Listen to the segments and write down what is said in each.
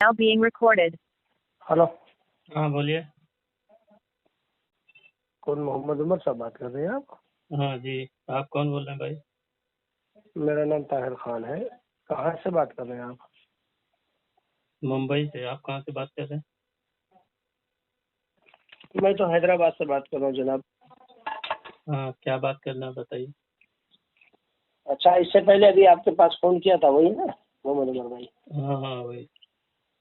Now being recorded. Hello, हाँ बोलिए। कौन मोहम्मद उमर साहब बात कर रहे हैं आप? हाँ जी, आप कौन बोल रहे हैं भाई? मेरा नाम ताहिर खान है। कहाँ से बात कर रहे हैं आप? मुंबई से। आप कहाँ से बात कर रहे हैं? मैं तो हैदराबाद से बात कर रहा हूँ जनाब। हाँ, क्या बात करना है बताइए। अच्छा, इससे पहले अभी आपके पास फोन किया था वही ना मोहम्मद उमर भाई? हाँ हाँ वही।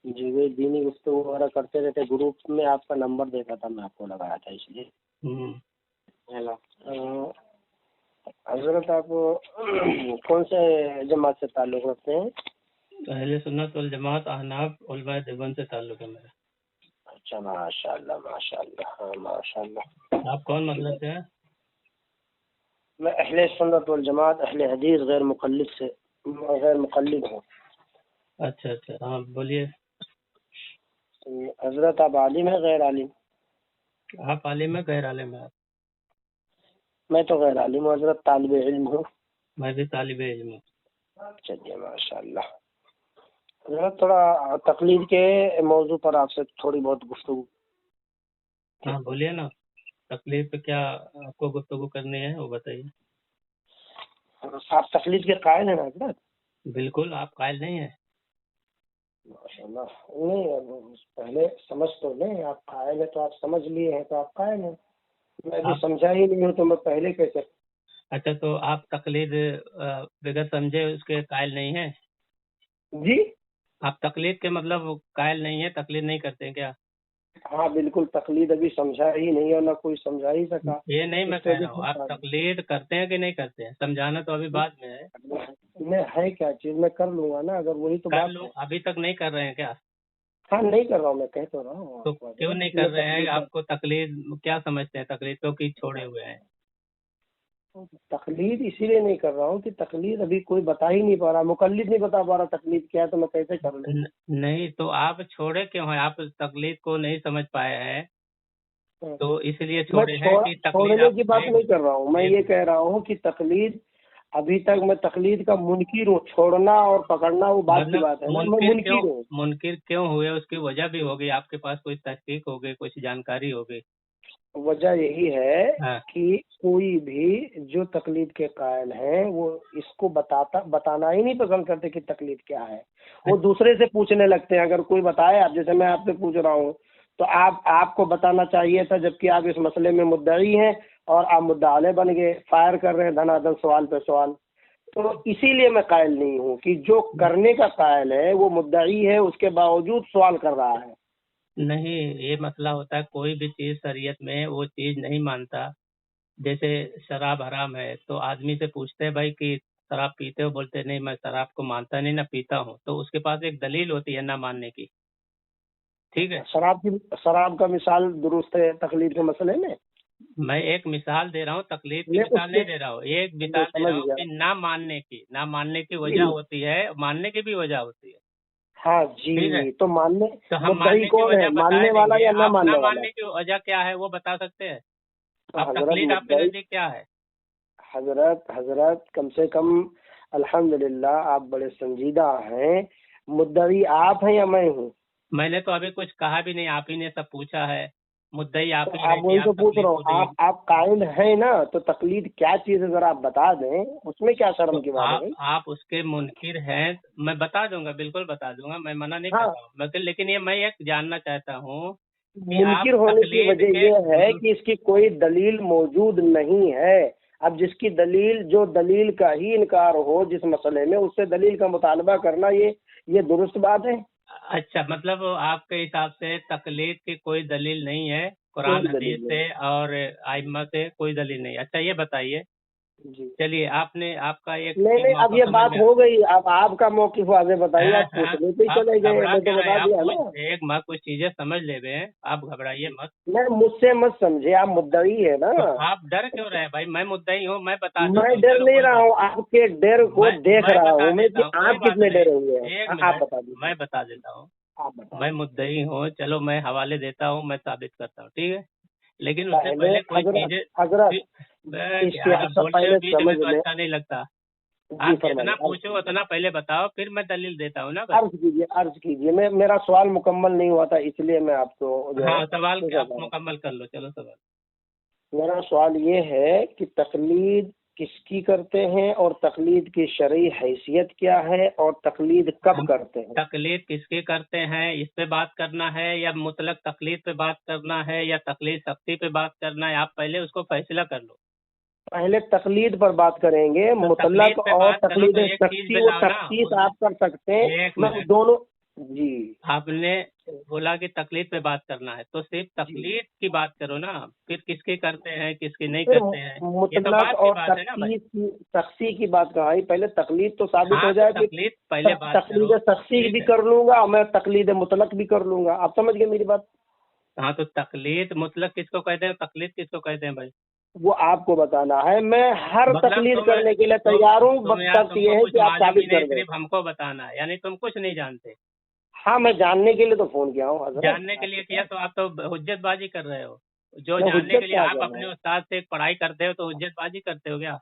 जी, वे दीनी गुफ्तगू वगैरह करते रहते, ग्रुप में आपका नंबर देखा था, मैं आपको लगाया था इसलिए। हेलो, हजरत आप कौन से जमात से ताल्लुक़ रखते हैं? अहले सुन्नत वल जमात अहनाफ उलमा देवबंद से ताल्लुक है मेरा। अच्छा, माशाअल्लाह माशाअल्लाह, हाँ माशाअल्लाह। आप कौन मतलब से हैं? मैं अहले सुन्नत वल जमात अहले हदीस गैर मुक़ल्लिद हूँ। अच्छा अच्छा, हाँ बोलिए। हजरत आप आलिम है गैर आलिम? आप आलिम है गैर आलिम है? मैं तो गैर आलिम हूँ हजरत, तालिब इल्म हूँ। मैं भी तालिब इल्म हूँ। चलिए माशाअल्लाह। हजरत थोड़ा तकलीद के मौजू पर आपसे थोड़ी बहुत गुफ्तगू। हाँ बोलिए ना, तकलीफ पे क्या आपको गुफ्तगू करनी है वो बताइए। आप तकलीद के कायल हैं ना हजरत? बिल्कुल, आप कायल नहीं है। माशाअल्लाह। नहीं, पहले समझ तो लें, आप कायल है तो आप समझ लिए हैं तो आप कायल हैं। मैं भी समझा ही नहीं हूँ तो मैं पहले कैसे? अच्छा, तो आप तकलीद बगैर समझे उसके कायल नहीं है? जी, आप तकलीद के मतलब कायल नहीं है, तकलीद नहीं करते हैं क्या? हाँ बिल्कुल, तकलीद अभी समझा ही नहीं और ना कोई समझा ही सका। ये नहीं मैं इस कह वजह रहा हूँ, आप से तकलीद करते हैं कि नहीं करते हैं? समझाना तो अभी बाद में है। मैं है क्या चीज, मैं कर लूंगा ना, अगर वही तो कर बात लो, है। अभी तक नहीं कर रहे हैं क्या? हाँ नहीं कर रहा हूँ, मैं कह तो रहा हूँ तो आपको। क्यों नहीं कर रहे हैं? आपको तकलीद क्या समझते हैं? तकलीद तो की छोड़े हुए हैं। तकलीद इसीलिए नहीं कर रहा हूँ कि तकलीद अभी कोई बता ही नहीं पा रहा, मुकल्लिद नहीं बता पा रहा तकलीद क्या है, तो मैं कैसे कर लूँ? नहीं तो आप छोड़े क्यों हैं? आप तकलीद को नहीं समझ पाए हैं तो इसलिए मैं छोड़े हैं कि तकलीद छोड़ने आप की बात नहीं कर रहा हूँ। मैं ये कह रहा हूँ कि तकलीद अभी तक मैं तकलीद का मुनकिर हूँ। छोड़ना और पकड़ना वो बात की बात है ना, मैं मुनकिर हूँ। मुनकिर क्यों हुए? उसकी वजह भी होगी, आपके पास कोई तहकीक होगी, कुछ जानकारी होगी। वजह यही है हाँ। कि कोई भी जो तकलीद के कायल हैं वो इसको बताना ही नहीं पसंद करते कि तकलीद क्या है। वो दूसरे से पूछने लगते हैं। अगर कोई बताए, आप जैसे मैं आपसे पूछ रहा हूँ तो आपको बताना चाहिए था, जबकि आप इस मसले में मुद्दई हैं और आप मुद्दाले बन गए, फायर कर रहे हैं धनाधन सवाल पे सवाल। तो इसीलिए मैं कायल नहीं हूँ कि जो करने का कायल है वो मुद्दई है, उसके बावजूद सवाल कर रहा है। नहीं, ये मसला होता है, कोई भी चीज शरीयत में वो चीज नहीं मानता। जैसे शराब हराम है तो आदमी से पूछते हैं भाई कि शराब पीते हो? बोलते नहीं, मैं शराब को मानता नहीं ना पीता हूँ। तो उसके पास एक दलील होती है ना मानने की। ठीक है, शराब का मिसाल दुरुस्त है तकलीद के मसले में। मैं एक मिसाल दे रहा हूँ, तकलीफ की मिसाल नहीं दे रहा हूँ। एक मिसाल दे रहा हूँ कि ना मानने की वजह होती है, मानने की भी वजह होती है। हाँ ठीक है, जी, तो मानने तो हम मुद्दई मानने की कौन वजह है, बता मानने वाला देंगे। या ना आप मानने ना वाला? मानने की वजह क्या है वो बता सकते हैं? तो आप हजरत तकलीफ आपके मुद्दई, नजदीक क्या है? हजरत कम से कम अल्हम्दुलिल्लाह आप बड़े संजीदा हैं। मुद्दई आप हैं या मैं हूँ? मैंने तो अभी कुछ कहा भी नहीं, आप ही ने सब पूछा है। मुद्दई आप तो ही आप है कि वही आप तो पूछ तकलीफ रहा को हूँ। देंगे। आप कायल हैं ना, तो तकलीद क्या चीज है जरा आप बता दें, उसमें क्या शर्म तो की बात है भाई? आप उसके मुनकिर हैं, मैं बता दूंगा, बिल्कुल बता दूंगा, मैं मना नहीं कर हाँ, रहा हूँ। लेकिन ये मैं एक जानना चाहता हूँ कि आप मुनकिर होने की तकलीद वजह के यह है कि इसकी कोई दलील मौजूद नहीं है। अब जिसकी दलील, जो दलील का ही इनकार हो जिस मसले में, उससे दलील का मुतालबा करना ये दुरुस्त बात है? अच्छा, मतलब आपके हिसाब से तकलीद की कोई दलील नहीं है, कोई कुरान दलील हदीस नहीं। से और आइम्मा से कोई दलील नहीं। अच्छा ये बताइए, जी चलिए आपका एक नहीं, अब मौका ये समझ बात में हो गई। अब आपका मौक़िफ़ वाज़ेह बताइए। आप हाँ, पूछने पे ही आप चले गए, घबरा मैं तो क्यों रहे बता हैं? आप दिया ना। कुछ चीजें समझ ले रहे हैं, आप घबराइए मत। मैं मुझसे मत समझे, आप मुद्दई है ना। तो आप डर क्यों रहे हैं भाई? मैं मुद्दई हूँ, मैं बता देता मैं हूँ। डर चलो नहीं कोई रहा बात हूँ, आपके डर को देख मैं रहा बता हूँ मैं देता कि हूँ, कोई आप बात कितने नहीं। डरे हुए हैं। एक आप मिनट, बता दीजिए। मैं बता देता हूँ। आप बता मैं दीजिए। मुद्दई हूँ, चलो मैं हवाले देता हूँ, मैं साबित करता हूँ, ठीक है। लेकिन उससे पहले पहले कोई हजरत चीजें हजरत यार, इसके अब सब बोलते हो पहले बीच में समझ तो लें। अच्छा नहीं लगता। آپ فرمائیے جتنا پوچھو اتنا پہلے بتاؤ، پھر میں دلیل دیتا ہوں نا بھائی۔ عرض کیجیے میرا سوال مکمل نہیں ہوا تھا، اس لیے میں آپ کو جو ہے ہاں سوال پوچھا آپ جا رہا ہوں۔ مکمل کر لو، چلو سوال۔ میرا سوال یہ ہے کہ تقلید کس کی کرتے ہیں، اور تقلید کی شرعی حیثیت کیا ہے، اور تقلید کب کرتے ہیں؟ تقلید کس کی کرتے ہیں اس پہ بات کرنا ہے، یا مطلق تقلید پہ بات کرنا ہے، یا تقلید سختی پہ بات کرنا ہے؟ آپ پہلے اس کو فیصلہ کر لو۔ پہلے تقلید پر بات کریں گے، تو مطلق تقلید پہ اور بات کرو تقلید تو ایک چیز سختی و بتاؤ نا۔ تخصیص آپ کر سکتے ہیں، ایک میں منٹ، دونوں جی آپ نے بولا کہ تقلید پہ بات کرنا ہے تو صرف تقلید کی بات کرو نا، پھر کس کی کرتے ہیں کس کی نہیں پھر کرتے ہیں، یہ تو مطلق بات کی اور بات ہے نا بھائی۔ تخصیص کی بات کہائی، پہلے تقلید تو ثابت ہاں ہو تو جائے کہ تقلید پہلے بات تقلید کرو، تخصیص ٹھیک بھی ہے۔ کر لوں گا اور میں تقلید مطلق بھی کر لوں گا، آپ سمجھ گئے میری بات؟ ہاں تو تقلید مطلق کس کو کہتے ہیں، تقلید کس کو کہتے ہیں بھائی؟ وہ آپ کو بتانا ہے، میں ہر مطلب تقلید تم کرنے کے لیے تیار ہوں، تم بس یار شرط تم یہ کو ہے کچھ کہ آپ معلوم ہی ثابت نہیں، کر دیں۔ صرف ہم کو بتانا ہے، یعنی تم کچھ نہیں جانتے۔ ہاں میں جاننے کے لیے تو فون کیا ہوں حضرت۔ جاننے کے لیے کیا تو آپ تو حجت بازی کر رہے ہو، جو میں جاننے کے حجت لیے کیا آپ کر رہا اپنے ہوں؟ استاد سے ایک پڑھائی کرتے ہو تو حجت بازی کرتے ہو کیا؟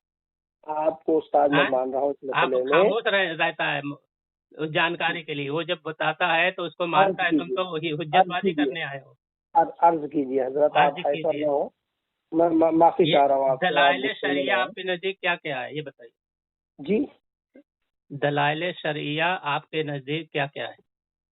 آپ کو استاد میں ہاں؟ مان رہا ہوں اس آپ مسئلے میں۔ خاموش رہتا ہے اس جانکاری کے لیے، وہ جب بتاتا ہے تو اس کو عرض مانتا ہے، تم کیجیے تو وہی حجت عرض بازی کیجیے کرنے آئے ہو۔ عرض کیجیے حضرت، عرض آپ ایسا کیجیے، نہ ہو، میں معافی یہ چاہ رہا ہوں آپ سے، آپ دلائل غصے میں نہ شرعیہ آئیں۔ آپ کے نزدیک کیا کیا ہے یہ بتائیے؟ جی دلائل شرعیہ آپ کے نزدیک کیا کیا ہے؟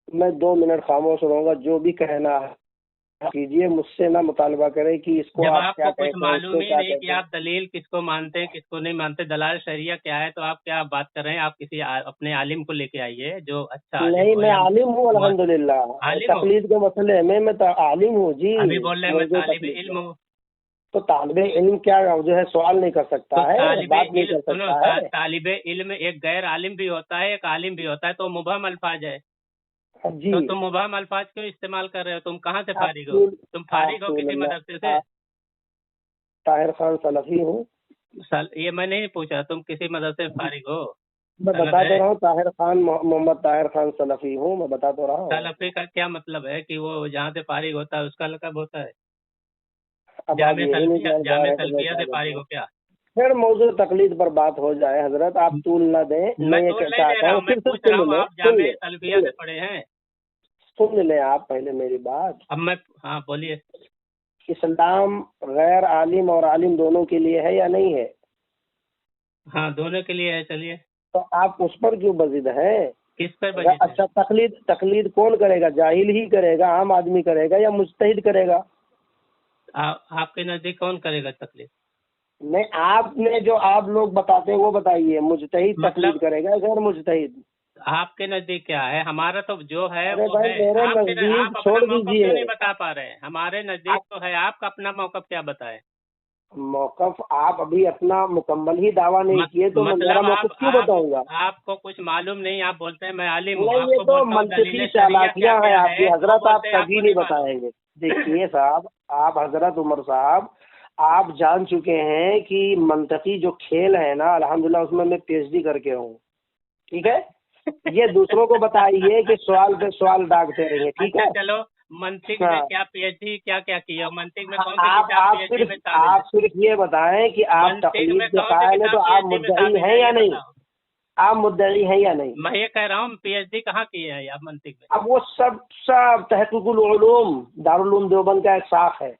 میں 2 منٹ خاموش رہوں گا، جو بھی کہنا ہے کیجیے، مجھ سے نہ مطالبہ کریں کہ اس کو جب آپ آپ کیا کو کچھ کہتے ہیں، اس معلوم کو ہی کیا نہیں کہ کہتے ہیں۔ آپ دلیل کس کو مانتے ہیں کس کو نہیں مانتے، دلائل شرعیہ کیا ہے، تو آپ کیا بات کر رہے ہیں؟ آپ کسی اپنے عالم کو لے کے آئیے جو اچھا عالم نہیں ہو، میں یا عالم ہوں الحمدللہ، عالم ہو؟ تقلید کے مسئلے میں عالم ہوں جی، ابھی بول رہے ہیں میں موضوع طالب تقلید علم کا۔ ہوں۔ تو طالب علم کیا جو ہے سوال نہیں کر تو سکتا ہے، طالب بات نہیں علم کر سنو، سکتا ہے؟ طالب علم ایک غیر عالم بھی ہوتا ہے، ایک عالم بھی ہوتا ہے، تو مبہم الفاظ ہے۔ جی تو تم مبہم الفاظ کیوں استعمال کر رہے ہو؟ تم کہاں سے آپ فارغ ہو؟ تم فارغ ہو کسی مدرسے سے؟ طاہر خان سلفی ہوں۔ یہ میں نہیں پوچھا تم کسی مدرسے سے فارغ ہو؟ میں سند بتا تو ہے؟ رہا ہوں، طاہر خان محمد طاہر خان سلفی ہوں، میں بتا تو رہا ہوں۔ سلفی کا کیا مطلب ہے کہ وہ جہاں سے فارغ ہوتا ہے اس کا لقب ہوتا ہے؟ اب آپ یہی نہیں جان پا جامع رہے تو میں سلفیہ کیا سے فارغ بتاؤں؟ ہو کیا؟ پھر موضوع تقلید پر بات ہو جائے حضرت، آپ طول نہ دیں، میں یہ طول نہیں دے چاہتا رہا ہوں ہوں، میں صرف پوچھ رہا سن ہوں لیں، آپ جامع سلفیہ سے پڑھے ہیں؟ سن لیں آپ پہلے میری بات۔ اب میں ہاں بولیے۔ اسلام غیر عالم اور عالم دونوں کے لیے ہے یا نہیں ہے؟ ہاں دونوں کے لیے ہے، چلیے۔ تو آپ اس پر کیوں بزد ہیں؟ کس پر بجے؟ اچھا تقلید کون کرے گا؟ جاہل ہی کرے گا، عام آدمی کرے گا، یا مجتہد کرے گا؟ آپ کے نزدیک کون کرے گا تقلید؟ نہیں، آپ نے جو آپ لوگ بتاتے ہیں وہ بتائیے، مجتہد تقلید کرے گا غیر مجتہد؟ آپ کے نزدیک کیا ہے؟ ہمارا تو جو ہے ارے وہ بھائی ہے۔ میرے آپ نزدیک اپنا چھوڑ موقف دیجیے، کیوں نہیں بتا پا رہے ہیں؟ ہمارے نزدیک تو ہے، آپ کا اپنا موقف کیا بتائے؟ موقف آپ ابھی اپنا مکمل ہی دعویٰ نہیں کیے تو میں میرا مطلب موقف کیوں بتاؤں گا؟ آپ کو کچھ معلوم نہیں، آپ بولتے ہیں میں عالم ہوں، نہیں، آپ یہ کو تو بولتا ہوں منطقی دلیل شرعیہ چالاکیاں ہیں کیا آپ کی ہے، حضرت، وہ آپ بولتے ہیں کبھی کو نہیں معلوم۔ بتائیں گے۔ دیکھیے صاحب، آپ حضرت عمر صاحب، آپ جان چکے ہیں کہ منطقی جو کھیل ہے نا، الحمدللہ اس میں پی ایچ ڈی کر کے ہوں، ٹھیک ہے؟ یہ دوسروں کو بتائیے کہ سوال پہ سوال داغتے رہیں گے، ٹھیک ہے؟ اچھا چلو، منطق میں کیا پی ایچ ڈی کیا کیا؟ منطق میں کون سی آپ کتاب پی ایچ ڈی میں شامل ہے؟ آپ صرف یہ بتائیں کہ آپ منطق میں تقلید کے کون سی قائل ہیں تو کتاب پی آپ ایچ ڈی میں مدعی شامل ہیں ہے یا یہ نہیں؟ بتاؤ۔ آپ مدعی ہیں یا نہیں؟ میں یہ کہہ رہا ہوں پی ایچ ڈی کہاں کی ہے آپ منطق میں؟ اب وہ سب تحقیق العلوم دارالعلوم دیوبند کا ایک شاخ ہے۔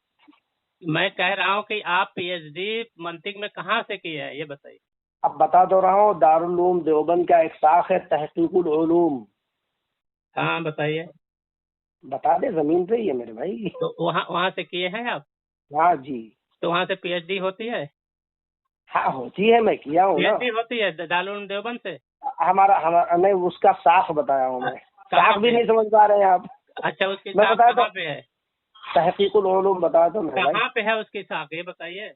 میں کہہ رہا ہوں کہ آپ پی ایچ ڈی منطق میں کہاں سے کی ہے یہ بتائیے۔ اب بتا تو رہا ہوں، دارالعلوم دیوبند کا ایک شاخ ہے تحقیق العلوم۔ ہاں بتائیے۔ بتا دے، زمین پہ ہی ہے میرے بھائی۔ تو وہاں سے کیے ہیں آپ؟ ہاں جی، تو وہاں سے پی ایچ ڈی ہوتی ہے؟ ہاں ہوتی ہے، میں کیا ہوں پی نا۔ ایچ ڈی ہوتی ہے دارالعلوم دیوبند سے؟ ہمارا نہیں، اس کا شاخ بتایا ہوں میں، شاخ بھی نہیں سمجھ پا رہے ہیں آپ؟ اچھا، اس کی میں شاخ بتایا کہاں تو، پہ ہے؟ تحقیق العلوم بتایا تو میرے بھائی۔ کہاں پہ ہے اس کی شاخ یہ بتائیے۔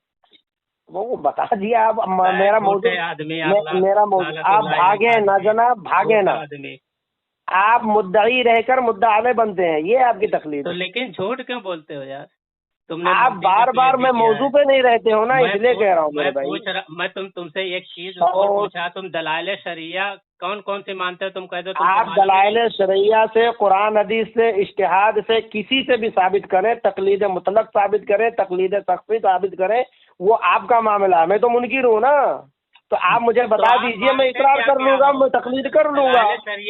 وہ بتا دیا آپ، میرا موضوع، آدمی میرا موضوع، آپ بھاگے نہ جناب، بھاگے نہ، آدمی۔ آپ مدعی رہ کر مدعا علیہ بنتے ہیں، یہ آپ کی تقلید تو ہے۔ لیکن جھوٹ کیوں بولتے ہو یار؟ تم نے آپ بار بار میں موضوع پہ نہیں رہتے ہو نا، اس لیے کہہ رہا ہوں میرے بھائی۔ میں تم سے ایک چیز اور پوچھا، تم دلائل شرعیہ کون سی مانتے ہو؟ تم کہہ دو آپ دلائل شرعیہ سے، قرآن حدیث سے، اجتہاد سے، کسی سے بھی ثابت کریں، تقلید مطلق ثابت کریں، تقلید سختی ثابت کریں، وہ آپ کا معاملہ ہے، میں تو منکر ہوں نا۔ تو آپ مجھے بتا دیجئے، میں اقرار کر لوں گا، میں تقلید کر لوں گا.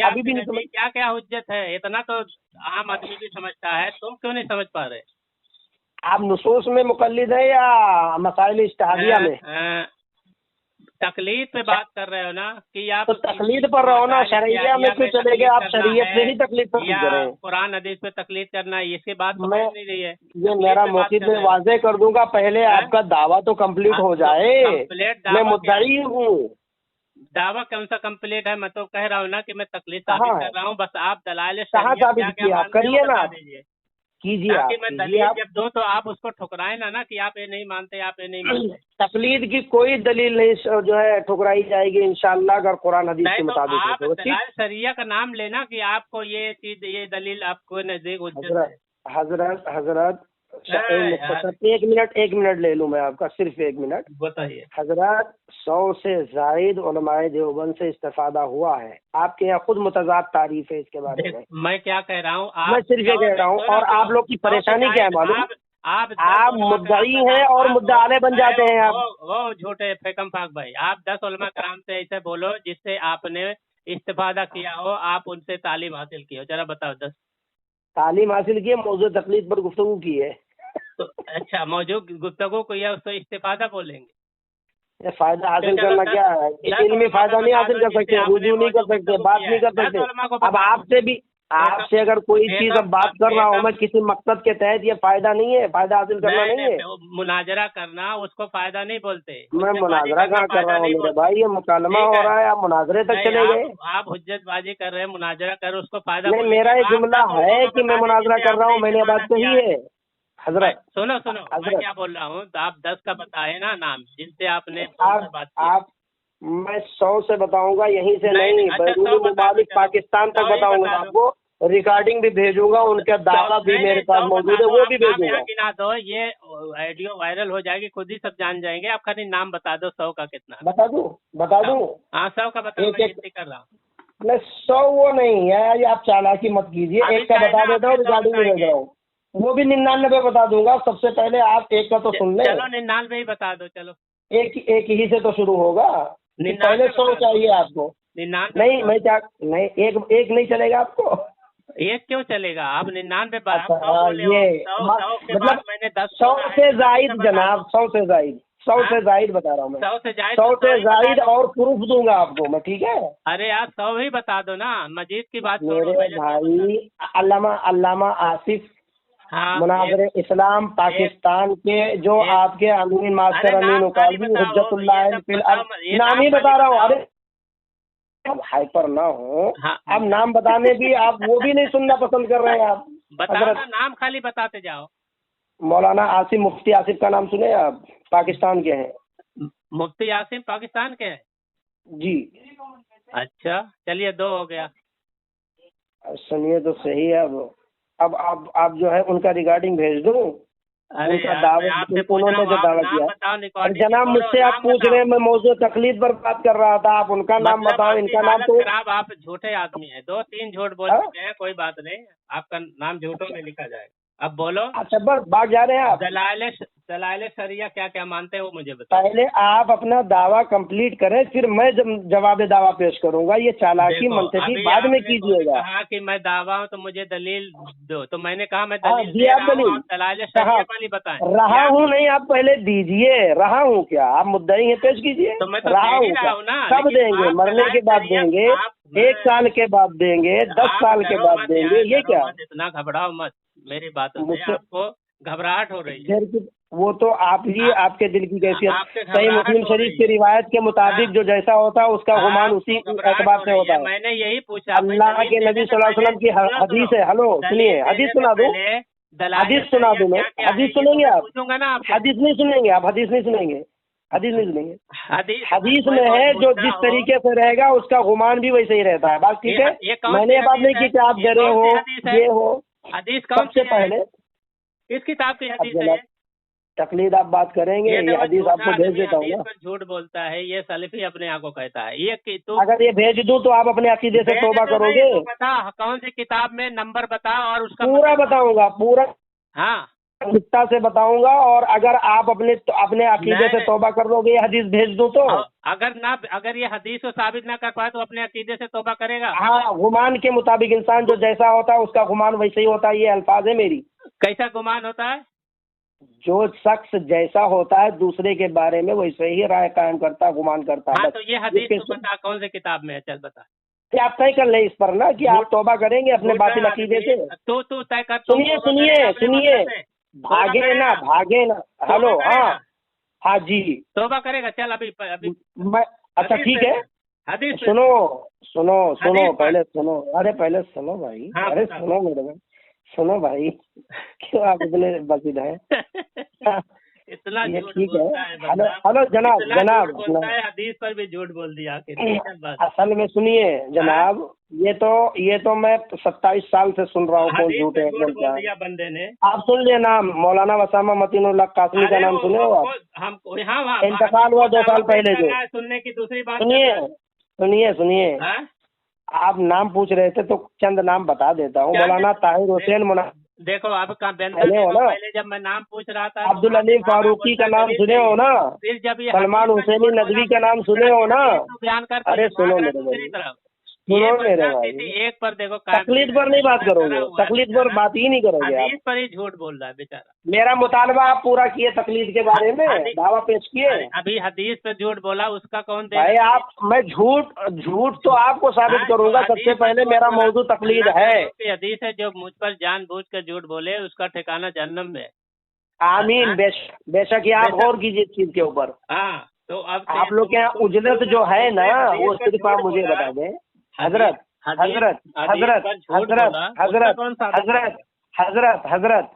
ابھی بھی نہیں سمجھ. کیا کیا حجت ہے؟ اتنا تو عام آدمی بھی سمجھتا ہے، تم کیوں نہیں سمجھ پا رہے؟ آپ نصوص میں مقلد ہیں یا مسائل اجتہادیہ میں؟ تقلید پہ بات کر رہے ہو نا کہ آپ تو تقلید پر رہو نا، شرعیہ میں کیوں چلے گئے؟ آپ شریعت سے ہی تقلید پر کر رہے ہیں. قرآن حدیث پہ تقلید کرنا ہے، اس کے بعد تو میں نہیں رہی ہے. یہ میرا موقف میں واضح کر دوں گا، پہلے آپ کا دعویٰ تو کمپلیٹ ہو جائے. میں مدعی ہوں. دعویٰ کون سا کمپلیٹ ہے؟ میں تو کہہ رہا ہوں نا کہ میں تقلید ثابت کر رہا ہوں، بس آپ دلائل کہاں شریعہ ثابت کیا؟ آپ کریے نا، کیجیے آپ. تاکہ میں دلیل جب دوں تو آپ اس کو ٹھکرائیں نا کہ آپ یہ نہیں مانتے، آپ یہ نہیں مانتے. تقلید کی کوئی دلیل نہیں جو ہے ٹھکرائی جائے گی انشاءاللہ، اگر قرآن حدیث کے مطابق آپ ہے. دلائل شریعہ کا نام لینا کہ آپ کو یہ چیز، یہ دلیل آپ کو نزدیک حضرت ایک منٹ لے لوں میں آپ کا، صرف 1 منٹ. بتائیے. حضرت 100 سے زائد علماء دیوبند سے استفادہ ہوا ہے. آپ کے یہاں خود متضاد تعریف ہے اس کے بارے میں. میں کیا کہہ رہا ہوں؟ میں صرف یہ کہہ رہا ہوں، اور آپ لوگ کی پریشانی کیا ہے معلوم؟ آپ مدعی ہیں اور مدعا بن جاتے ہیں. آپ وہ جھوٹے پھیکم پاک بھائی، آپ 10 علماء کرام سے ایسے بولو جس سے آپ نے استفادہ کیا ہو، آپ ان سے تعلیم حاصل کی ہو. ذرا بتاؤ 10 تعلیم حاصل کی ہے، موضوع تقلید پر گفتگو کی ہے. تو اچھا، موجود گفتگو کو یا اس کو استفادہ بولیں گے؟ فائدہ حاصل کرنا کیا ہے؟ علمی فائدہ نہیں حاصل کر سکتے، رجوع نہیں کر سکتے، بات نہیں کر سکتے. اب آپ سے اگر کوئی چیز اب بات کر رہا ہوں میں کسی مقصد کے تحت، یہ فائدہ نہیں ہے، فائدہ حاصل کرنا نہیں ہے. مناظرہ کرنا اس کو فائدہ نہیں بولتے. میں مناظرہ کہاں کر رہا ہوں میرے بھائی، یہ مکالمہ ہو رہا ہے، آپ مناظرے تک چلے گئے. آپ حجت بازی کر رہے ہیں، مناظرہ کر اس کو فائدہ نہیں. میرا یہ جملہ ہے کہ میں مناظرہ کر رہا ہوں، میں نے بات کہی ہے. حضرت سنو میں کیا بول رہا ہوں، تو آپ 10 کا بتائے نا نام جن سے آپ نے بات کی. میں 100 سے بتاؤں گا، یہیں سے نہیں، بیرونی ممالک پاکستان تک بتاؤں گا. آپ کو ریکارڈنگ بھی بھیجوں گا، ان کا دعویٰ بھی میرے پاس موجود ہے، وہ بھی بھیجوں گا. گنا دو، یہ ویڈیو وائرل ہو جائے گی، خود ہی سب جان جائیں گے. آپ خالی نام بتا دو 100 کا کتنا. بتا دوں. ہاں 100 کا بتا. کر رہا ہوں میں 100 وہ نہیں ہے، آپ چالاکی مت کیجیے. ایک کا بتا دیتا ہوں، ریکارڈنگ بھی بھیج رہا ہوں. وہ بھی 99 بتا دوں گا. سب سے پہلے آپ ایک کا تو سن لیں. چلو 99 ہی بتا دو. چلو ایک ہی سے تو شروع ہوگا. پہلے 100 چاہیے آپ کو. نہیں میں کیا نہیں، ایک نہیں چلے گا آپ کو. ایک کیوں چلے گا؟ آپ 99 یہ مطلب 100 سے زائد جناب، 100 سے زائد بتا رہا ہوں میں. 100 سے زائد اور پروف دوں گا آپ کو میں. ٹھیک ہے. ارے آپ 100 ہی بتا دو نا. مجید کی بات میرے بھائی، علامہ آصف مناظر اسلام پاکستان کے جو آپ کے امین ماسٹر امین اقاضی حجت اللہ نام ہی بتا رہا ہوں. ارے ہائپر نہ ہو. اب نام بتانے بھی آپ وہ بھی نہیں سننا پسند کر رہے ہیں. آپ بتانا، نام خالی بتاتے جاؤ. مولانا آصف، مفتی آصف کا نام سنے آپ؟ پاکستان کے ہیں. مفتی آصف پاکستان کے ہیں جی. اچھا چلیے 2 ہو گیا. سنیے تو صحیح ہے. اب آپ جو ہے ان کا ریکارڈنگ بھیج دوں. ان کا دعوت انہوں نے جو دعویٰ کیا. جناب مجھ سے آپ پوچھ رہے ہیں، میں موضوع تقلید پر بات کر رہا تھا. آپ ان کا نام بتاؤ، ان کا نام. تو آپ جھوٹے آدمی ہیں. 2-3 جھوٹ بول چکے ہیں، کوئی بات نہیں، آپ کا نام جھوٹوں میں لکھا جائے گا. اب بولو. اچھا بس بھاگ جا رہے ہیں آپ. دلائل شریعہ کیا کیا مانتے ہیں وہ مجھے بتائیں. پہلے آپ اپنا دعویٰ کمپلیٹ کریں، پھر میں جواب دعویٰ پیش کروں گا. یہ چالاکی منطقی بعد میں کیجیے گا. کہا کہ میں دعویٰ ہوں تو مجھے دلیل دو، تو میں نے کہا میں دلیل دے رہا ہوں. دلائل شریعہ والی بتائیں. رہا ہوں نہیں، آپ پہلے دیجیے. رہا ہوں کیا؟ آپ مدعی ہیں، پیش کیجیے. رہا ہوں کیا؟ کب دیں گے؟ مرنے کے بعد دیں گے، 1 سال کے بعد دیں گے، 10 سال کے بعد دیں گے. یہ کیا؟ اتنا گھبراؤ مت. میری بات سے آپ کو گھبراہٹ ہو رہی ہے. وہ تو آپ کے دل کی کیفیت. صحیح مسلم شریف کی روایت کے مطابق جو جیسا ہوتا ہے اس کا گمان اسی اعتبار سے ہوتا ہے. میں نے یہی پوچھا. اللہ کے نبی صلی اللہ علیہ وسلم کی حدیث ہے. ہلو سنیے، حدیث سنا دوں. حدیث سنا دوں میں. حدیث سنیں گے آپ؟ حدیث نہیں سنیں گے آپ. حدیث نہیں سنیں گے. حدیث میں ہے جو جس طریقے سے رہے گا اس کا گمان بھی ویسے ہی رہتا ہے. بات ٹھیک ہے. میں نے یہ بات نہیں کی کہ آپ ڈرے ہو یہ ہو. حدیث سب سے پہلے کس کتاب کی حدیث ہے؟ تقلید آپ بات کریں گے، یہ حدیث آپ کو بھیج دیتا ہوں نا. جھوٹ بولتا ہے یہ سلفی، اپنے آپ کو کہتا ہے. یہ اگر یہ بھیج دوں تو آپ اپنے عقیدے سے توبہ کرو گے. بتا کون سی کتاب میں، نمبر بتا اور اس کا پورا بتاؤں گا. پورا. ہاں प्रामाणिकता से बताऊंगा, और अगर आप अपने अकीदे से नहीं। तौबा कर दोगे, ये हदीस भेज दूं तो। अगर ये हदीस को साबित ना कर पाए तो अपने अकीदे से तौबा करेगा। हाँ, गुमान के मुताबिक इंसान जो जैसा होता है उसका गुमान वैसे ही होता है, ये अल्फाज है मेरी। कैसा गुमान होता है? जो शख्स जैसा होता है दूसरे के बारे में वैसे ही राय कायम करता है, गुमान करता है। हाँ, बस तो ये हदीस ये तो बता, कौन से किताब में है, चल बता। आप तय कर ले इस पर ना कि आप तौबा करेंगे अपने बातिल अकीदे से। तू तय कर। सुनिए सुनिए सुनिए, भागे ना भागे ना। हेलो, हाँ हाँ जी, तौबा करेगा। चल अभी अभी मैं अच्छा हदीस ठीक पे- है। हदीस पे- सुनो सुनो सुनो, हदीस पर- पहले सुनो, अरे पहले सुनो भाई, हाँ, अरे बता। सुनो मेरे भाई, सुनो भाई, क्यों आप इतने बसीद हैं? इतना ये झूठ ठीक है। बोलता है हेलो बंदा। हेलो जनाब, इतना जनाब झूठ बोलता है, हदीस पर भी झूठ बोल दिया आखिर। चल बस। असल में सुनिए जनाब, ये तो मैं 27 साल से सुन रहा हूँ कौन हदीस झूठ पे है झूठ कौन बोल क्या है। दिया बंदे ने। आप सुन लिए नाम मौलाना वसामा मतीनुल्लाह कासमी का अरे नाम सुने हो आप? हमको यहाँ वहाँ इंतकाल हुआ 2 साल पहले जो। सुनने की दूसरी बात सुनिए कर रहा है। सुनिए सुनिए, हाँ? आप नाम पूछ रहे थे तो चंद नाम बता देता हूँ। क्या? मौलाना ताहिर हुसैन मुना, देखो अब का बेंदा सुने हो देखो, ना? पहले जब मैं नाम पूछ रहा था तो अब्दुल वहाँ अली से भागा फारूकी का बोलता नाम दलील सुने नहीं। हो ना? फिर जब ये सलमान हदीस का हुसैनी झूठ नदवी बोला का नाम तो सुने हो ना? हदीस तो बयान कर, तो अरे ये सुनो भाग रहा मेरे दूसरी भाई, तरफ। ये सुनो मेरे बंदा भाई, किसी एक पर देखो तकलीद पर नहीं बात करोगे, तकलीद पर बात ही नहीं करोगे आप। हदीस पर ही झूठ बोल रहा है बेचारा। मेरा मुतालबा आप पूरा किए तकलीद के बारे में, हदीस- दावा पेश किए। अभी हदीस पे झूठ बोला, उसका कौन देगा? भाई आप, मैं झूठ तो आपको साबित हाँ, करूंगा। जो सबसे हदीस पहले पर मेरा झूठ बोला, मौजू तकलीद अल्लाह के है। रसूल की हदीस है, जो मुझ पर जानबूझ कर झूठ बोले उसका ठिकाना जहन्नम में है। आमीन, हाँ? बेशक ये आप बेशक। गौर कीजिए इस चीज के ऊपर। हाँ, तो अब आप लोग के यहाँ उजलत जो है ना, वो सिर्फ आप मुझे बता दें। हजरत हजरत हजरत हजरत हजरत हजरत हजरत हजरत,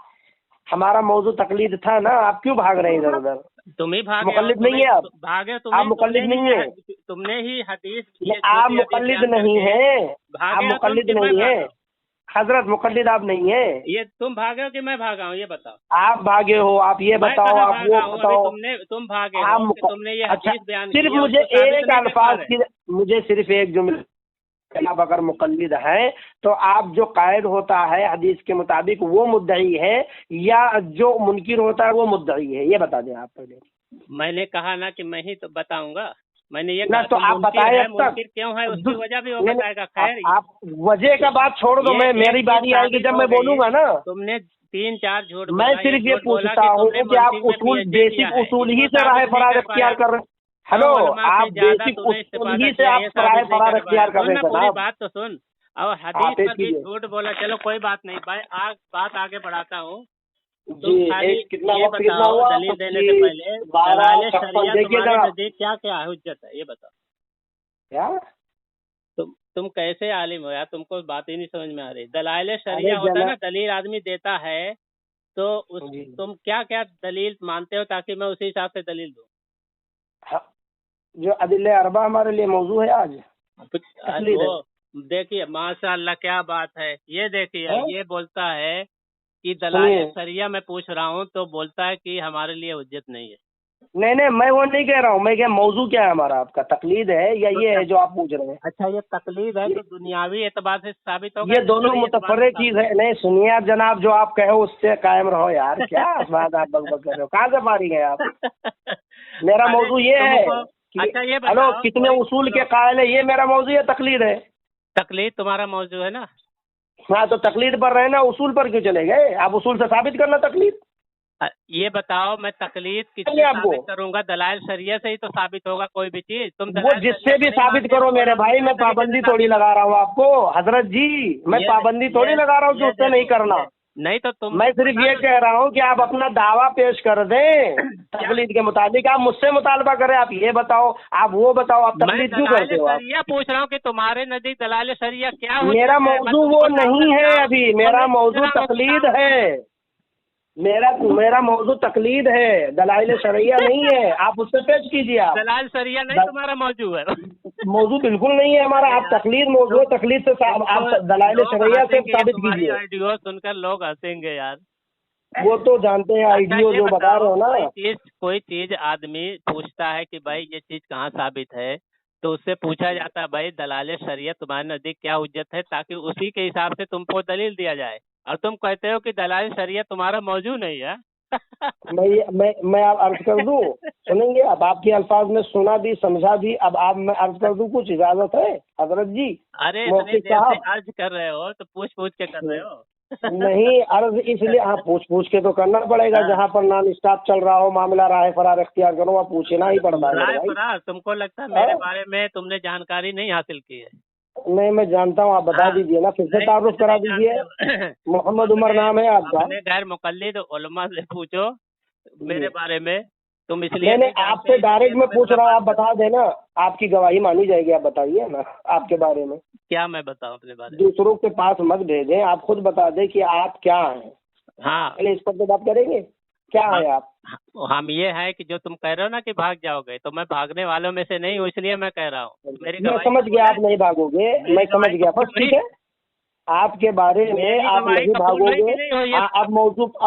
हमारा मौजू तकलीद था ना, आप क्यों भाग रहे हैं इधर उधर? तुम ही भागे, मुकल्लिद नहीं है आप? भागे आप मुकल्लिद नहीं है? तुमने ही हदीस, आप मुकल्लिद नहीं है, आप भागे हो तुम मुकल्लिद कि मैं नहीं है भागा? हजरत, मुकल्लिद आप नहीं है। ये तुम भागे हो कि मैं भागा हूँ, ये बताओ। आप भागे हो, आप ये मैं बताओ, कहाँ आप भागा वो हूँ? अभी बताओ। तुम भागे आप हो कि तुमने ये अच्छा, हदीस बयान की सिर्फ है, मुझे उसको साबित एक नहीं कर पा अल्फाज रहे। की, मुझे सिर्फ एक जुमला, आप अगर मुकल्लिद हैं तो आप जो कायद होता है हदीस के मुताबिक वो मुद्दई है, या जो मुनकिर होता है वो मुद्दई है, ये बता दें आप पहले। मैंने कहा ना कि मैं ही तो बताऊंगा। मैंने ये ना कहा तो आप बताएं अब तक। मुनकिर क्यों है, उसकी वजह भी वो नहीं, बताएगा। खैर, आप वजह का बात छोड़ दो, मैं मेरी बारी आएगी जब मैं बोलूंगा ना। तुमने 3-4 झूठ मैं बोला, सिर्फ ये झूठ बोला पूछता हूँ तुमने कि आप मंसिक में उसूल, PhD बेसिक किया है, उसूल ही इसको से राह साबित नहीं फरार कर अख्तियार पाया। कर रहे। हेलो, उलमा आप से ज्यादा बेसिक तुम्हें उसूल इस्तेफादा ही से किया, आप ये राह साबित नहीं फरार कर अख्तियार पाया। कर रहे हैं सुन ना, पूरी जनाब। बात तो सुन। और आप हदीस पेश पर भी कीजिए झूठ बोला, चलो कोई बात नहीं भाई, बात आगे बढ़ाता हूँ। जी। एक कितना ये वक्त कितना बताओ, हुआ? दलील देने से 25, पहले 12, दलाइल 56 शरिया देखिए तुम्हारे जनाब। नजदीक क्या क्या हुज्जत है, ये बताओ। क्या? तुम कैसे आलिम हो यार, तुमको बात ही नहीं समझ में आ रही। दलाइल अरे शरिया होता है ना, जनाब दलील आदमी देता है, तो जी, तुम क्या क्या दलील मानते हो ताकि मैं उसी हिसाब से दलील दूं। हाँ, जो अदिल्ले अरबा हमारे लिए मौजू है आज तकलीद है। वो देखिए, माशाअल्लाह क्या बात है। ये देखिए, हाँ? ये बोलता है कि सुनिए, दलाइल शरिया मैं पूछ रहा हूँ, तो बोलता है कि हमारे लिए हुज्जत नहीं है। नहीं मैं वो नहीं कह रहा हूँ, मैं क्या मौजू क्या है हमारा, आपका तकलीद है या ये है जो आप पूछ रहे हैं? अच्छा, ये तकलीद है तो दुनियावी एतबार से साबित होगा, ये दोनों मुतफर्रे चीज है। नहीं सुनिए आप जनाब, जो आप कहो उससे कायम रहो यार, क्या बात आप बकबक कर रहे हो, कहाँ से मारी गए आप? मेरा मौजू ये है कि अच्छा ये हेलो, बताओ, कितने उसूल के कायल है, ये मेरा मौजू है, तकलीद है। तकलीद तुम्हारा मौजू है ना? हाँ, तो तकलीद पर रहे ना, उसूल पर क्यों चले गए? आप उसूल से साबित करना तकलीद। ये बताओ, मैं तकलीद किससे चलिए आपको साबित करूंगा? दलाइल शरिया से ही तो साबित होगा कोई भी चीज। तुम वो दलाइल जिससे शरिया भी नहीं साबित मानते करो तो मेरे भाई, मैं तरीके से पाबंदी साबित थोड़ी लगा रहा हूँ आपको हजरत जी, मैं पाबंदी थोड़ी लगा रहा हूँ कि उससे नहीं करना। नहीं तो तुम, मैं सिर्फ ये कह रहा हूँ कि आप अपना दावा पेश कर दें तकलीद के मुताबिक। आप मुझसे मुतालबा करें, आप ये बताओ, आप वो बताओ, आप तकलीद क्यों करते हो? आप शरिया पूछ रहा हूँ कि तुम्हारे नजदीक दलाइल शरिया क्या हो? मेरा मौजू वो नहीं है अभी, मेरा मौजू तकलीद है। मेरा मौजू तकलीद है, दलाइल शरिया नहीं है। आप उससे पेश कीजिए। आप दलाइल शरिया नहीं तुम्हारा मौजू है। मौजू बिल्कुल नहीं है हमारा, आप तकलीद मौजू है, तकलीद से आप दलाइल शरिया से साबित कीजिए। आइडियो सुनकर लोग हंसेंगे यार। वो तो जानते हैं आइडियो जो बता रहे हो ना। कोई चीज आदमी पूछता है कि भाई ये चीज कहाँ साबित है, तो उससे पूछा जाता है भाई दलाइल शरिया तुम्हारे नजदीक क्या हुज्जत है, ताकि उसी के हिसाब से तुमको दलील दिया जाए। और तुम कहते हो कि दलाइल शरीयत तुम्हारा मौजूद नहीं है। मैं आप अर्ज कर दूं, सुनेंगे? अब आपके अल्फाज में सुना भी समझा भी, अब आप मैं अर्ज कर दूं, कुछ इजाजत है हजरत जी? अरे मुफ्ती इतने देर से साहब, अर्ज कर रहे हो तो पूछ पूछ के कर रहे हो। नहीं अर्ज इसलिए, हाँ पूछ के तो करना पड़ेगा। हाँ। जहाँ पर नॉन स्टॉप चल रहा हो मामला, राय फरार इख्तियार करो, वहाँ पूछना ही पड़ता है मेरे राय भाई। फरार, तुमको लगता है मेरे हाँ? बारे में तुमने जानकारी नहीं हासिल की है? नहीं मैं जानता हूँ, आप बता हाँ, दीजिए ना, फिर से नहीं, तारुफ करा नहीं दीजिए। जानते। मोहम्मद उमर नाम है आपका? अपने गैर मुकल्लिद उलमा से पूछो मेरे बारे में। तुम इसलिए नहीं नहीं आपसे जानते, डायरेक्ट मैं इसलिए पूछ मेरे रहा हूँ, साथ आप बता देना, आपकी गवाही मानी जाएगी। आप बताइए ना आपके बारे में। क्या मैं बताऊं अपने बारे में? दूसरों के पास मत भेजें, आप खुद बता दें कि आप क्या हैं। हाँ, पहले इस पर तो बात करेंगे, क्या है आप? हम ये है कि जो तुम कह रहे हो ना कि भाग जाओगे, तो मैं भागने वालों में से नहीं हूँ, इसलिए मैं कह रहा हूँ। मेरी मैं गवाही समझ कबूल गया है? आप नहीं भागोगे, मेरी मैं समझ गवाही गया, बस कबूल ठीक हुई? है। आपके बारे में मेरी आप गवाही नहीं कबूल हुई कि भागोगे। नहीं हुई है? अब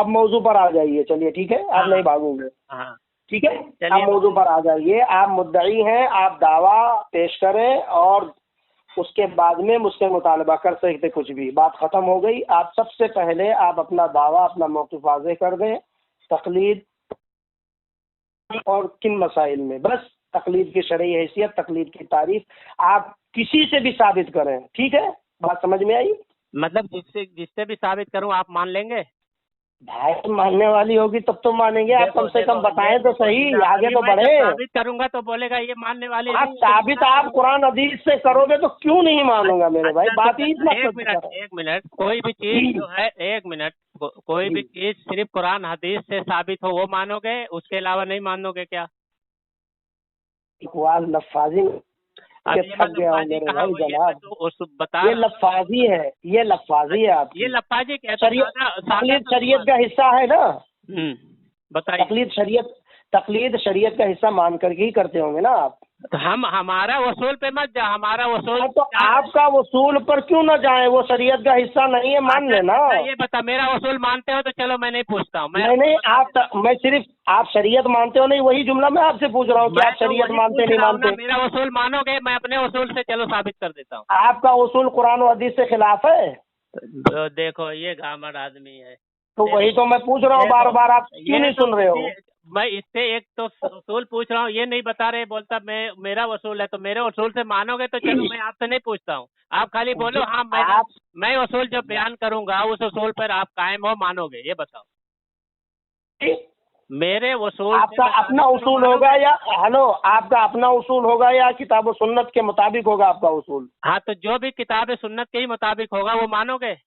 मौजू पर आ जाइए, चलिए ठीक है, आप हाँ। नहीं भागोगे, हाँ, ठीक है। चलिए। आप मौजू पर आ जाइए, आप मुद्दई हैं, आप दावा पेश करें और उसके बाद में मुझसे मुतालबा कर सकते, कुछ भी, बात खत्म हो गई। आप सबसे पहले आप अपना दावा, अपना मौक़िफ़ वाज़ेह कर दें, तक़लीद और किन मसाइल में, बस तक़लीद की शरई हैसियत, तक़लीद की तारीफ आप किसी से भी साबित करें, ठीक है? बात समझ में आई? मतलब जिससे भी साबित करूं आप मान लेंगे? भाई मानने वाली होगी तब तो मानेंगे। आप कम से कम बताएं तो सही, आगे तो मैं जब बढ़े। साबित करूंगा तो बोलेगा ये मानने वाले आप नहीं है, साबित आप कुरान हदीस से करोगे तो क्यों नहीं मानूंगा मेरे भाई, अच्छा, बात ही इतना एक मिनट, कोई भी चीज जो है, एक मिनट, कोई भी चीज सिर्फ कुरान हदीस से साबित हो वो मानोगे, उसके अलावा नहीं मानोगे क्या? इकबाल लफ्फाजी अब के ये थक गया हूँ मेरे भाई जनाब। तो उस बता ये रहा हूँ। लफ्फाजी है, ये लफ्फाजी है आपकी। ये लफ्फाजी क्या है? तकलीद शरीयत का हिस्सा है ना? बताइए। तकलीद शरीयत का हिस्सा मान करके ही करते होंगे ना आप? तो हमारा वसूल पे मत जा, हमारा वसूल तो आपका वसूल पर क्यों ना जाए, वो शरीयत का हिस्सा नहीं है, मान लेना। ये बता, मेरा वसूल मानते हो तो चलो, मैं नहीं पूछता हूँ। मैं सिर्फ, आप शरीयत मानते हो नहीं, वही जुमला मैं आपसे पूछ रहा हूँ कि आप शरीयत मानते नहीं मानते। मेरा वसूल मानोगे, मैं अपने वसूल से चलो साबित कर देता हूँ। आपका वसूल कुरान और हदीस से खिलाफ है। तो देखो ये घामड़ आदमी है। तो वही तो मैं पूछ रहा हूँ बार बार, आप क्यों नहीं सुन रहे हो? मैं इससे एक तो वसूल पूछ रहा हूँ, ये नहीं बता रहे, बोलता मेरा वसूल है, तो मेरे वसूल से मानोगे तो चलो, मैं आपसे नहीं पूछता हूँ। आप खाली बोलो हाँ मैं वसूल जब बयान करूंगा उस वसूल पर आप कायम हो, मानोगे, ये बताओ। मेरे वसूल आपका अपना उसूल होगा या आपका अपना उसूल होगा या किताब सुन्नत के मुताबिक होगा आपका उसूल? हाँ, तो जो भी किताब सुन्नत के ही मुताबिक होगा वो मानोगे?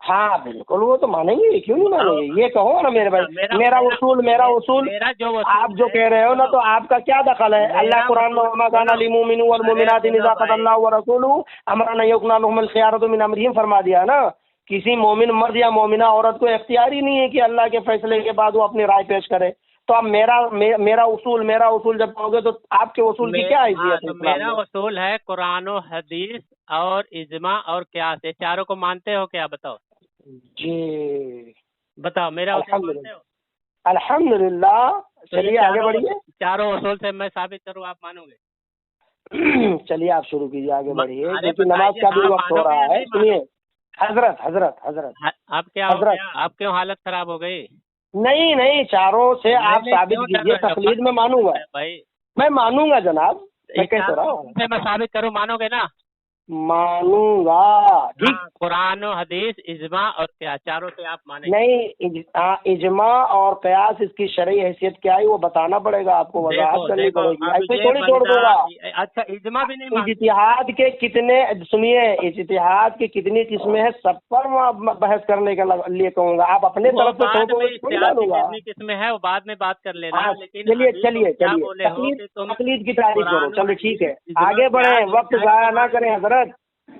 हाँ बिल्कुल, वो तो मानेंगे, क्यों नहीं मानेंगे। ये कहो ना मेरे भाई, मेरा उसूल आप जो कह रहे हो ना, तो आपका क्या दखल है? अल्लाह कुरान में फरमा दिया ना, किसी मोमिन मर्द या मोमिना औरत को इख्तियार ही नहीं है कि अल्लाह के फैसले के बाद वो अपनी राय पेश करे। तो अब मेरा उसूल जब कहोगे तो आपके उसूल की क्या हैसियत है? मेरा उसूल है कुरान और हदीस और इजमा और क़यास, ये चारों को मानते हो क्या? बताओ जी, बताओ, मेरा उसूल मानते हो? अल्हम्दुलिल्लाह। चलिए आगे बढ़िए। चारों उसूल से मैं साबित करूँ, आप मानोगे? चलिए आप शुरू कीजिए, आगे बढ़िए, क्योंकि नमाज का भी वक्त हो रहा है। सुनिए हजरत आप क्या हो गया? आप क्यों हालत खराब हो गई? नहीं, चारों से आप साबित कीजिए, तकलीद में मानूंगा भाई, मैं मानूंगा जनाब, मैं कह तो रहा हूँ। मैं साबित करूँ, मानोगे ना? मानूंगा, ठीक। कुरान और हदीस, इजमा और क़यास, चारों से आप मानेंगे? नहीं, इजमा और क़यास इसकी शरई हैसियत क्या है वो बताना पड़ेगा आपको, वजाहत करनी पड़ेगी, ऐसे थोड़ी छोड़ दूंगा। अच्छा, इजमा भी नहीं मानते? इज्तिहाद के कितने, सुनिए, इज्तिहाद की कितनी किस्में हैं, सब पर मैं बहस करने के लिए कहूँगा। आप अपने तरफ से थोड़ी डालूंगा। कितनी किस्में है वो बाद में बात कर लेना। लेकिन चलिए तकलीद की तारीफ करो, चलो ठीक है, आगे बढ़े। वक्त जाया ना करें हजरत,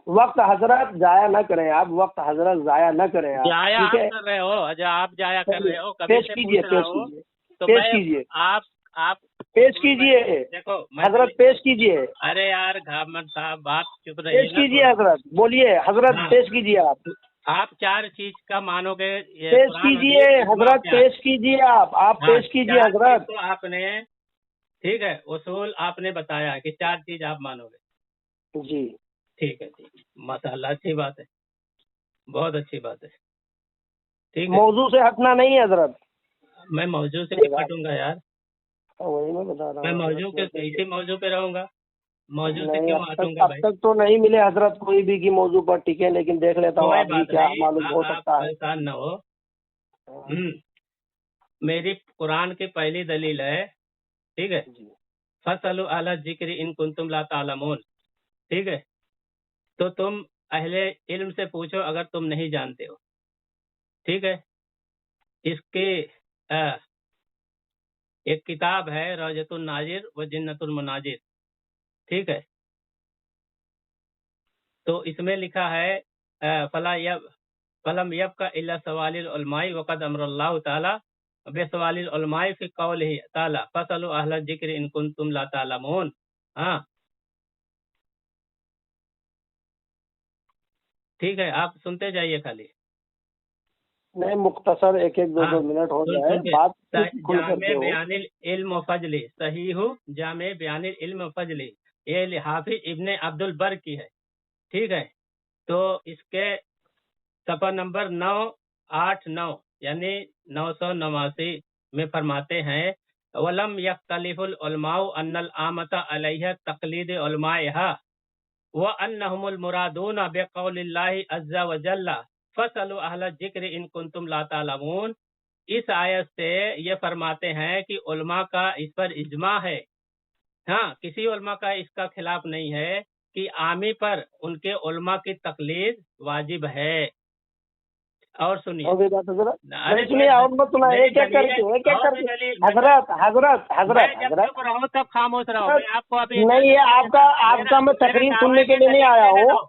वक्त हजरत जाया न करें आप, वक्त हजरत जाया न करें आप, ठीक है? कर रहे हो, आप जाया कर रहे हो, पेश कीजिए, आप पेश कीजिए, देखो हजरत पेश कीजिए। अरे यार घामन साहब, बात चुप रही। पेश कीजिए हजरत, बोलिए हजरत, पेश कीजिए आप चार चीज का मानोगे? पेश कीजिए हजरत, पेश कीजिए आप पेश कीजिए हजरत। तो आपने, ठीक है, उसूल आपने बताया कि चार चीज आप मानोगे। जी ठीक है, माशाल्लाह, अच्छी बात है, बहुत अच्छी बात है। ٹھیک ہے، موضوع سے ہٹنا نہیں ہے حضرت، میں موضوع سے نہیں ہٹوں گا یار، وہی میں بتا رہا میں ہوں موضوع کے حضرت۔ اسی موضوع پہ رہوں گا، موضوع سے نہیں کیوں ہٹوں گا اب بھائی؟ تک تو نہیں ملے حضرت کوئی بھی کی موضوع پر ٹکے، لیکن دیکھ لیتا ہوں کوئی ابھی بات کیا نہیں، معلوم ہو آپ سکتا ہے۔ پریشان نہ ہو۔ میری قرآن کی پہلی دلیل ہے، ٹھیک ہے، جی فَاسْأَلُوا أَهْلَ الذِّكْرِ إِن كُنتُمْ لَا تَعْلَمُونَ، ٹھیک ہے، تو تم اہل علم سے پوچھو اگر تم نہیں جانتے ہو، ٹھیک ہے۔ اس کے ایک کتاب ہے روضۃ الناظر و جنۃ المناظر، ٹھیک ہے، تو اس میں لکھا ہے فلم يبق الا سوال العلماء وقد امر اللہ تعالی بسوال العلماء فی قولہ تعالی فاسألوا اہل الذکر ان کنتم لا تعلمون۔ ہاں ٹھیک ہے، آپ سنتے جائیے خالی۔ نہیں مختصر ایک ایک دو ہاں دو منٹ ہو جائے، سنیے، بات کھل کر جامع کے ہو۔ بیان العلم و فضل، صحیح جامع بیان العلم و فضل، یہ حافظ ابن عبد البر کی ہے، ٹھیک ہے، تو اس کے صفحہ نمبر 989 یعنی 989 میں فرماتے ہیں وَلَمْ يَخْتَلِفُ الْعُلْمَاءُ أَنَّ الْعَامَّةَ عَلَيْهَا تَقْلِيدُ عُلَمَائِهَا وَأَنَّهُمُ الْمُرَادُونَ بِقَوْلِ اللَّهِ عَزَّ وَجَلَّ فَاسْأَلُوا أَهْلَ الذِّكْرِ إِن كُنتُمْ لَا تَعْلَمُونَ۔ اس آیت سے یہ فرماتے ہیں کہ علماء کا اس پر اجماع ہے، ہاں کسی علماء کا اس کا خلاف نہیں ہے کہ عامی پر ان کے علماء کی تقلید واجب ہے۔ اور سنیے، ہو گئی بات حضرت؟ ارے نہیں سنیے اور مت سنا، ایک ایک کر کے ایک ایک کر کے حضرت حضرت حضرت میں جب حضرت چپ رہوں تب خاموش رہو، میں آپ کو ابھی نہیں یہ آپ کا میں تقریر سننے کے لیے نہیں آیا ہوں،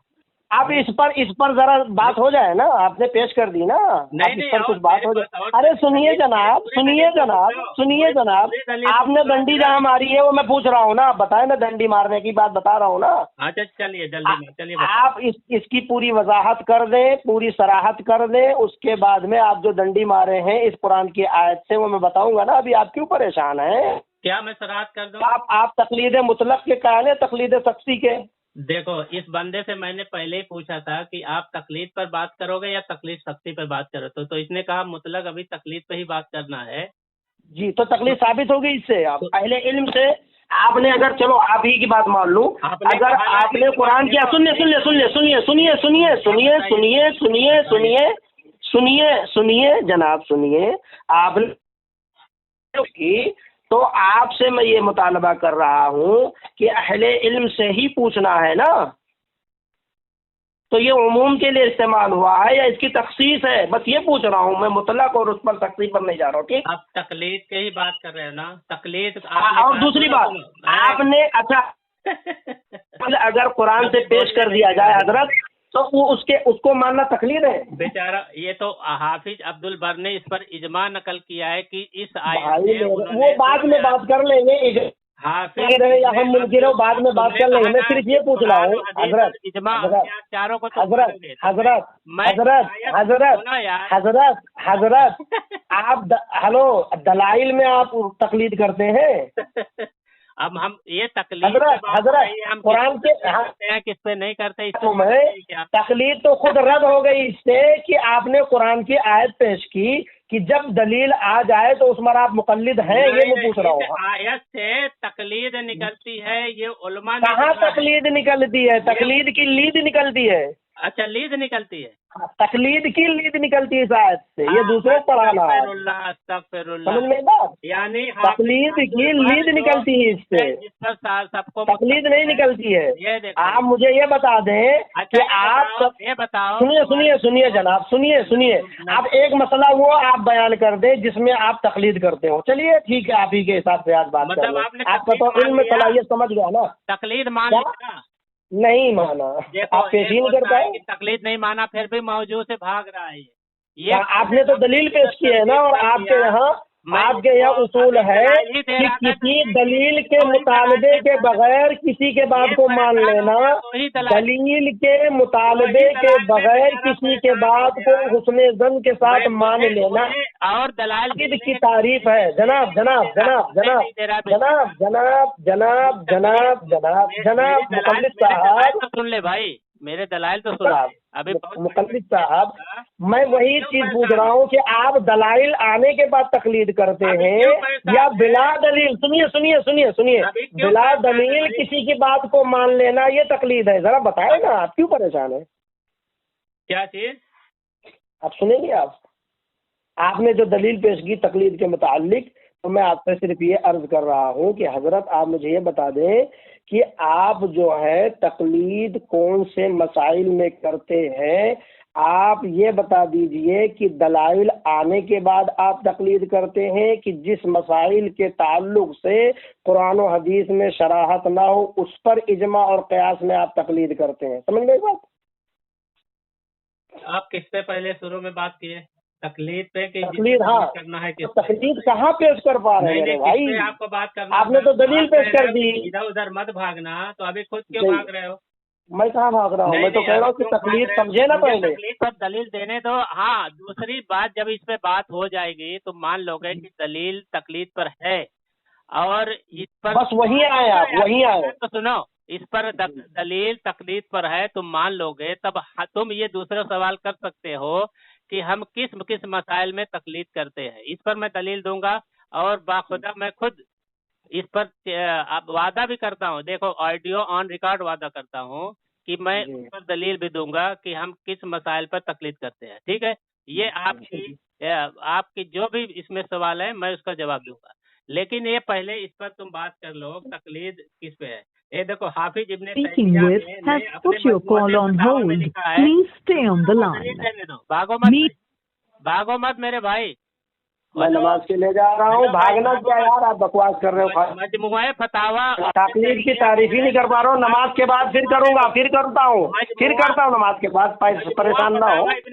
اب اس پر ذرا بات ہو جائے نا، آپ نے پیش کر دی نا، اب اس پر کچھ بات ہو جائے۔ ارے سنیے جناب، سنیے جناب، سنیے جناب، آپ نے ڈنڈی جہاں ماری ہے وہ میں پوچھ رہا ہوں نا، آپ بتائیں نا، ڈنڈی مارنے کی بات بتا رہا ہوں نا۔ اچھا چلیے جلدی میں چلیے آپ اس کی پوری وضاحت کر دیں، پوری صراحت کر دیں، اس کے بعد میں آپ جو ڈنڈی مارے ہیں اس قرآن کی آیت سے وہ میں بتاؤں گا نا، ابھی آپ کیوں پریشان ہیں؟ کیا میں سراحت کر دوں؟ آپ تقلید مطلق کے قائل ہیں، تقلید سختی کے؟ دیکھو اس بندے سے میں نے پہلے ہی پوچھا تھا کہ آپ تقلید پر بات کرو گے یا تقلید سختی پر بات کرو، تو اس نے کہا مطلق ابھی تقلید پہ ہی بات کرنا ہے۔ جی تو تقلید ثابت ہوگی اس سے، آپ اہل علم سے آپ نے اگر، چلو آپ ہی کی بات مان لوں، اگر آپ نے قرآن کیا، سنیے جناب، سنیے، آپ نے تو آپ سے میں یہ مطالبہ کر رہا ہوں کہ اہل علم سے ہی پوچھنا ہے نا، تو یہ عموم کے لیے استعمال ہوا ہے یا اس کی تخصیص ہے؟ بس یہ پوچھ رہا ہوں میں، مطلق اور اس پر سختی پر نہیں جا رہا ہوں، ٹھیک؟ آپ تقلید کی ہی بات کر رہے ہیں نا، تقلید اور دوسری بات آپ نے، اچھا اگر قرآن سے پیش کر دیا جائے حضرت تو وہ اس کو ماننا تقلید ہے؟ بیچارہ یہ تو حافظ عبد البر نے اس پر اجماع نقل کیا ہے کہ اس بھائی وہ بعد میں بات کر لیں گے، حافظ یا ہم منکر ہو بعد میں بات کر لیں گے، میں صرف یہ پوچھ رہا ہوں حضرت چاروں کو حضرت آپ ہلو دلائل میں آپ تقلید کرتے ہیں؟ اب ہم یہ تقلید حضرت قرآن کے کس پہ نہیں کرتے، تقلید تو خود رد ہو گئی اس سے کہ آپ نے قرآن کی آیت پیش کی کہ جب دلیل آ جائے تو اس پر آپ مقلد ہیں، یہ میں پوچھ رہا ہوں۔ آیت سے تقلید نکلتی ہے، یہ علماء کہاں تقلید نکلتی ہے؟ تقلید کی لید نکلتی ہے۔ اچھا لید نکلتی ہے، تقلید کی لید نکلتی ہے اس آیت سے، یہ دوسرے پڑھانا ہے، استغفر اللہ، سمجھ میں بات؟ یعنی تقلید کی لید نکلتی ہے اس سے، جس پر سب کو تقلید نہیں نکلتی ہے۔ یہ آپ مجھے یہ بتا دیں کہ آپ یہ بتاؤ، سنیے جناب، سنیے آپ ایک مسئلہ وہ آپ بیان کر دیں جس میں آپ تقلید کرتے ہو، چلیے ٹھیک ہے، آپ ہی کے حساب سے آج بات کر لیں، آپ کا تو علم صلاحیت سمجھ گیا نا۔ تقلید مان لیا نہیں مانا، آپ پیش ہی نہیں کر پائے، تقلید نہیں مانا، پھر بھی موضوع سے بھاگ رہا ہے یہ آپ نے تو دلیل پیش کی ہے نا، اور آپ کے یہاں اصول ہے کہ کسی دلیل کے مطالبے کے بغیر کسی کے بات کو مان لینا، دلیل کے مطالبے کے بغیر کسی کے بات کو حسن ظن کے ساتھ مان لینا اور دلائل کی تعریف ہے۔ جناب مقلد صاحب، سن لے بھائی، میرے دلائل تو سن، अभी बहुत मुकल्लिद साहब, मैं वही चीज पूछ रहा हूँ कि आप दलाइल आने के बाद तकलीद करते हैं या बिला दलील, सुनिए सुनिए सुनिए सुनिए, बिला दलील किसी की बात को मान लेना ये तकलीद है? जरा बताए ना, आप क्यों परेशान है? क्या चीज? आप सुनेंगे? आपने जो दलील पेश की तकलीद के मुतालिक, तो मैं आपसे सिर्फ ये अर्ज कर रहा हूँ कि हजरत आप मुझे ये बता दें कि आप जो है तकलीद कौन से मसाइल में करते हैं। आप ये बता दीजिए कि दलाइल आने के बाद आप तकलीद करते हैं कि जिस मसाइल के ताल्लुक से कुरान और हदीस में शराहत ना हो उस पर इजमा और कयास में आप तकलीद करते हैं। समझ गए बात? आप किससे पहले शुरू में बात किए? तकलीद पे कि तकलीद, हाँ, करना है तो तकलीद कहाँ पेश कर पा रहे हैं मेरे भाई? आपको बात करना, आपने तो दलील पेश कर दी। इधर उधर मत भागना, तो अभी खुद क्यों नहीं, भाग रहे हो? मैं कहाँ भाग रहा हूँ? मैं तो कह रहा हूँ कि तकलीद समझे ना पहले। तकलीद पर दलील देने दो। हाँ, दूसरी बात, जब इस पे बात हो जाएगी तो मान लोगे कि दलील तकलीद पर है और इस पर बस वही आए, आप वही आए। तो सुनो, इस पर दलील तकलीद पर है, तुम मान लोगे, तब तुम ये दूसरा सवाल कर सकते हो कि हम किस किस मसाइल में तकलीद करते हैं। इस पर मैं दलील दूंगा और बाखुदा मैं खुद इस पर वादा भी करता हूँ। देखो, ऑडियो ऑन रिकॉर्ड वादा करता हूँ कि मैं उस पर दलील भी दूंगा कि हम किस मसाइल पर तकलीद करते हैं। ठीक है, ये आपकी जो भी इसमें सवाल है मैं उसका जवाब दूंगा, लेकिन ये पहले इस पर तुम बात कर लो तकलीद किस पे है। ये देखो, हाफिज इब्ने Speaking with has put your call on hold. Please stay on the line. भागो मत मेरे भाई। मैं नमाज के लिए जा रहा हूँ, भागना क्या यार, आप बकवास कर रहे हो। मजमुआ फतावा तकलीद की तारीफ ही नहीं कर पा रहा हूँ। नमाज के बाद फिर करूँगा, फिर करता हूँ नमाज के बाद, परेशान ना हो।